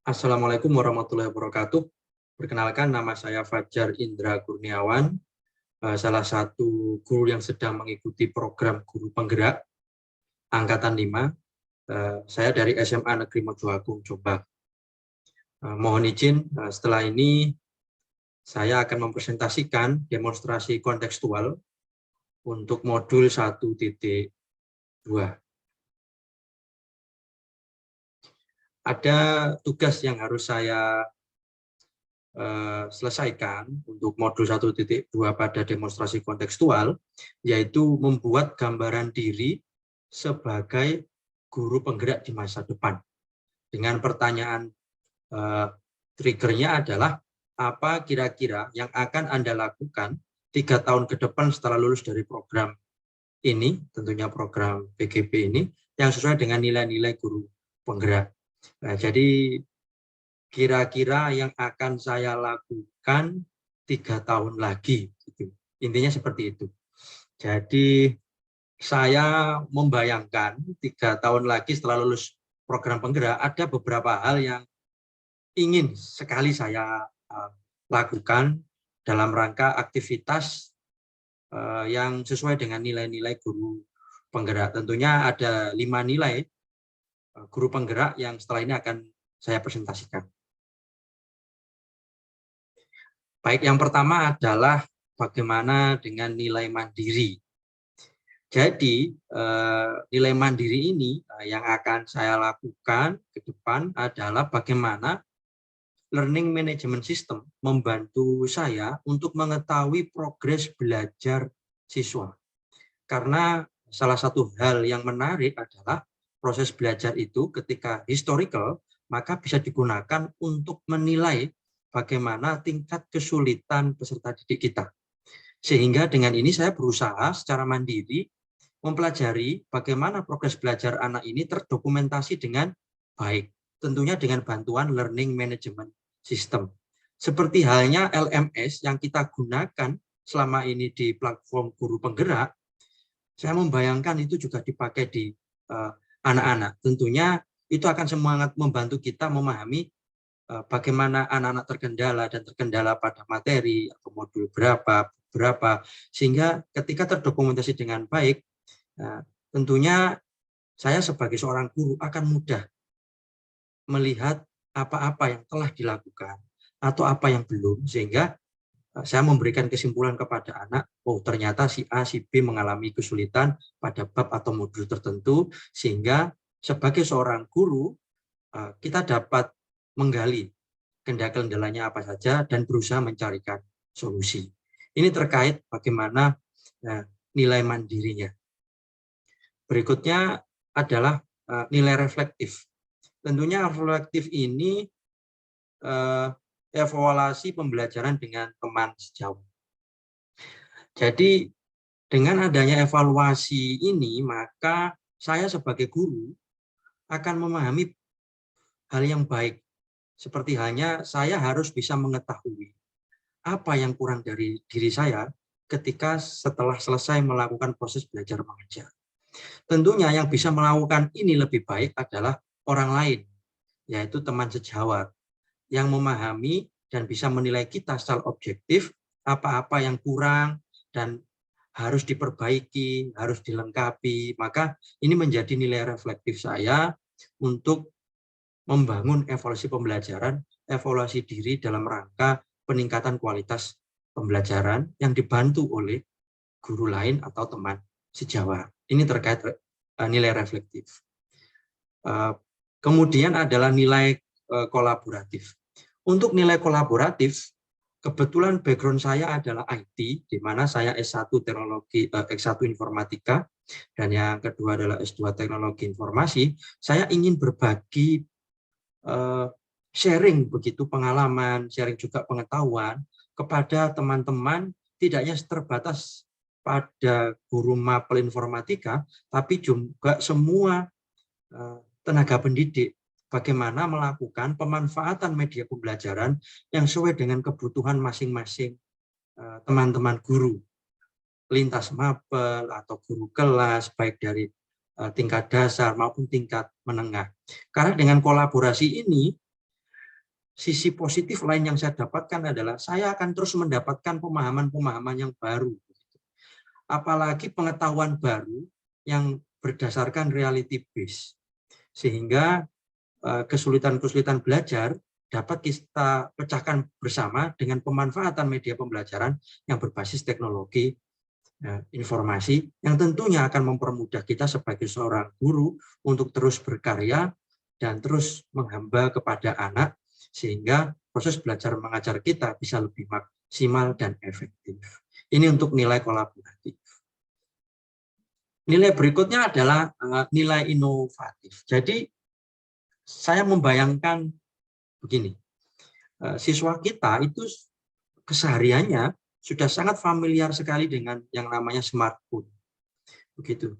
Assalamualaikum warahmatullahi wabarakatuh. Perkenalkan, nama saya Fajar Indra Kurniawan, salah satu guru yang sedang mengikuti program Guru Penggerak Angkatan 5. Saya dari SMA Negeri Mojoagung, Jombang. Mohon izin, setelah ini saya akan mempresentasikan demonstrasi kontekstual untuk modul 1.2. Ada tugas yang harus saya selesaikan untuk modul 1.2 pada demonstrasi kontekstual, yaitu membuat gambaran diri sebagai guru penggerak di masa depan. Dengan pertanyaan triggernya adalah, apa kira-kira yang akan Anda lakukan 3 tahun ke depan setelah lulus dari program ini, tentunya program PGP ini, yang sesuai dengan nilai-nilai guru penggerak. Nah, jadi kira-kira yang akan saya lakukan 3 tahun lagi. Gitu. Intinya seperti itu. Jadi saya membayangkan 3 tahun lagi setelah lulus program penggerak, ada beberapa hal yang ingin sekali saya lakukan dalam rangka aktivitas yang sesuai dengan nilai-nilai guru penggerak. Tentunya ada 5 nilai guru penggerak yang setelah ini akan saya presentasikan. Baik, yang pertama adalah bagaimana dengan nilai mandiri. Jadi, nilai mandiri ini yang akan saya lakukan ke depan adalah bagaimana learning management system membantu saya untuk mengetahui progres belajar siswa. Karena salah satu hal yang menarik adalah proses belajar itu ketika historical, maka bisa digunakan untuk menilai bagaimana tingkat kesulitan peserta didik kita. Sehingga dengan ini saya berusaha secara mandiri mempelajari bagaimana progres belajar anak ini terdokumentasi dengan baik. Tentunya dengan bantuan Learning Management System. Seperti halnya LMS yang kita gunakan selama ini di platform Guru Penggerak, saya membayangkan itu juga dipakai di anak-anak. Tentunya itu akan semangat membantu kita memahami bagaimana anak-anak terkendala pada materi atau modul berapa, sehingga ketika terdokumentasi dengan baik, tentunya saya sebagai seorang guru akan mudah melihat apa-apa yang telah dilakukan atau apa yang belum, sehingga saya memberikan kesimpulan kepada anak, oh ternyata si A, si B mengalami kesulitan pada bab atau modul tertentu, sehingga sebagai seorang guru kita dapat menggali kendala-kendalanya apa saja dan berusaha mencarikan solusi. Ini terkait bagaimana nilai mandirinya. Berikutnya adalah nilai reflektif. Tentunya reflektif ini evaluasi pembelajaran dengan teman sejauh. Jadi dengan adanya evaluasi ini, maka saya sebagai guru akan memahami hal yang baik. Seperti halnya saya harus bisa mengetahui apa yang kurang dari diri saya ketika setelah selesai melakukan proses belajar mengajar. Tentunya yang bisa melakukan ini lebih baik adalah orang lain, yaitu teman sejawat, yang memahami dan bisa menilai kita secara objektif apa-apa yang kurang dan harus diperbaiki, harus dilengkapi. Maka ini menjadi nilai reflektif saya untuk membangun evaluasi pembelajaran, evaluasi diri dalam rangka peningkatan kualitas pembelajaran yang dibantu oleh guru lain atau teman sejawat. Ini terkait nilai reflektif. Kemudian adalah nilai kolaboratif. Untuk nilai kolaboratif, kebetulan background saya adalah IT, di mana saya S1 teknologi X1 informatika, dan yang kedua adalah S2 teknologi informasi. Saya ingin berbagi sharing begitu pengalaman, sharing juga pengetahuan kepada teman-teman, tidak hanya terbatas pada guru mapel informatika, tapi juga semua tenaga pendidik, bagaimana melakukan pemanfaatan media pembelajaran yang sesuai dengan kebutuhan masing-masing teman-teman guru, lintas mapel atau guru kelas, baik dari tingkat dasar maupun tingkat menengah. Karena dengan kolaborasi ini, sisi positif lain yang saya dapatkan adalah saya akan terus mendapatkan pemahaman-pemahaman yang baru. Apalagi pengetahuan baru yang berdasarkan reality base. Sehingga kesulitan-kesulitan belajar dapat kita pecahkan bersama dengan pemanfaatan media pembelajaran yang berbasis teknologi informasi yang tentunya akan mempermudah kita sebagai seorang guru untuk terus berkarya dan terus menghamba kepada anak sehingga proses belajar mengajar kita bisa lebih maksimal dan efektif. Ini untuk nilai kolaboratif. Nilai berikutnya adalah nilai inovatif. Jadi saya membayangkan begini, siswa kita itu kesehariannya sudah sangat familiar sekali dengan yang namanya smartphone. Begitu.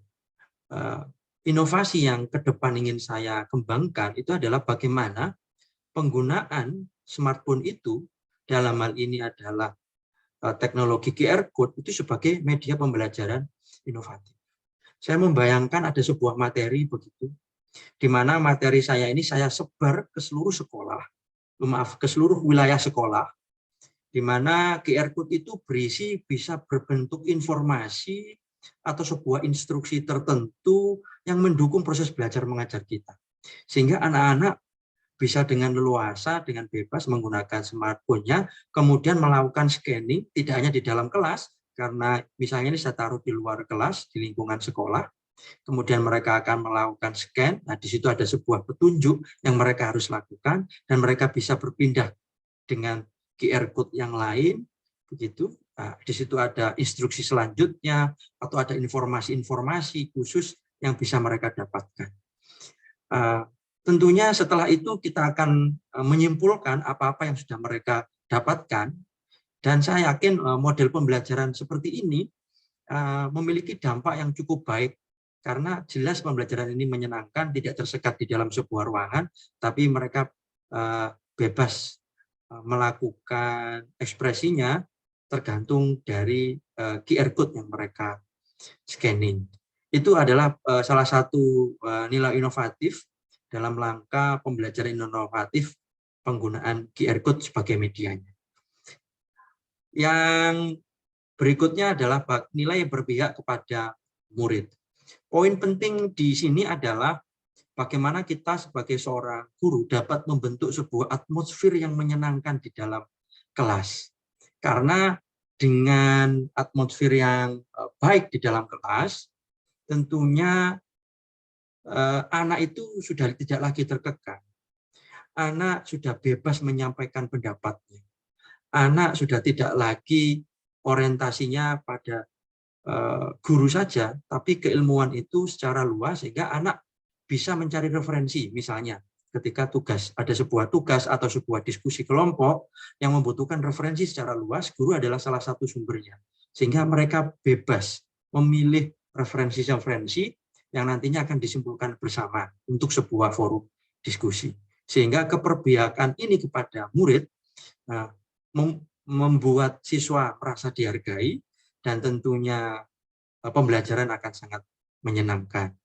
Inovasi yang ke depan ingin saya kembangkan itu adalah bagaimana penggunaan smartphone itu dalam hal ini adalah teknologi QR Code itu sebagai media pembelajaran inovatif. Saya membayangkan ada sebuah materi begitu, di mana materi saya ini saya sebar ke seluruh sekolah, ke seluruh wilayah sekolah, di mana QR Code itu berisi bisa berbentuk informasi atau sebuah instruksi tertentu yang mendukung proses belajar mengajar kita. Sehingga anak-anak bisa dengan leluasa, dengan bebas menggunakan smartphone-nya, kemudian melakukan scanning, tidak hanya di dalam kelas, karena misalnya ini saya taruh di luar kelas, di lingkungan sekolah, kemudian mereka akan melakukan scan, nah di situ ada sebuah petunjuk yang mereka harus lakukan, dan mereka bisa berpindah dengan QR Code yang lain, begitu. Nah, di situ ada instruksi selanjutnya atau ada informasi-informasi khusus yang bisa mereka dapatkan. Tentunya setelah itu kita akan menyimpulkan apa-apa yang sudah mereka dapatkan, dan saya yakin model pembelajaran seperti ini memiliki dampak yang cukup baik karena jelas pembelajaran ini menyenangkan, tidak tersekat di dalam sebuah ruangan, tapi mereka bebas melakukan ekspresinya tergantung dari QR Code yang mereka scanning. Itu adalah salah satu nilai inovatif dalam langkah pembelajaran inovatif penggunaan QR Code sebagai medianya. Yang berikutnya adalah nilai yang berpihak kepada murid. Poin penting di sini adalah bagaimana kita sebagai seorang guru dapat membentuk sebuah atmosfer yang menyenangkan di dalam kelas. Karena dengan atmosfer yang baik di dalam kelas, tentunya anak itu sudah tidak lagi terkekang. Anak sudah bebas menyampaikan pendapatnya. Anak sudah tidak lagi orientasinya pada guru saja, tapi keilmuan itu secara luas sehingga anak bisa mencari referensi. Misalnya ketika ada sebuah tugas atau sebuah diskusi kelompok yang membutuhkan referensi secara luas, guru adalah salah satu sumbernya. Sehingga mereka bebas memilih referensi-referensi yang nantinya akan disimpulkan bersama untuk sebuah forum diskusi. Sehingga keperpihakan ini kepada murid membuat siswa merasa dihargai dan tentunya pembelajaran akan sangat menyenangkan.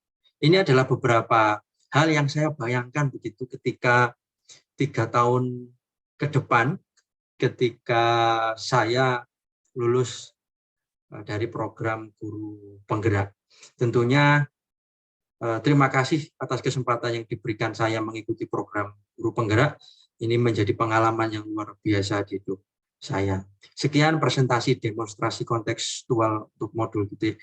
Ini adalah beberapa hal yang saya bayangkan begitu ketika 3 tahun ke depan, ketika saya lulus dari program guru penggerak. Tentunya terima kasih atas kesempatan yang diberikan saya mengikuti program guru penggerak. Ini menjadi pengalaman yang luar biasa di hidup saya. Sekian presentasi demonstrasi kontekstual untuk modul T1.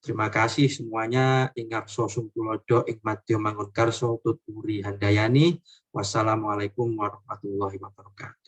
Terima kasih semuanya. Ingarso Sumpulodo, Ikmatio Mangunkarso, Tuturi Handayani. Wassalamualaikum warahmatullahi wabarakatuh.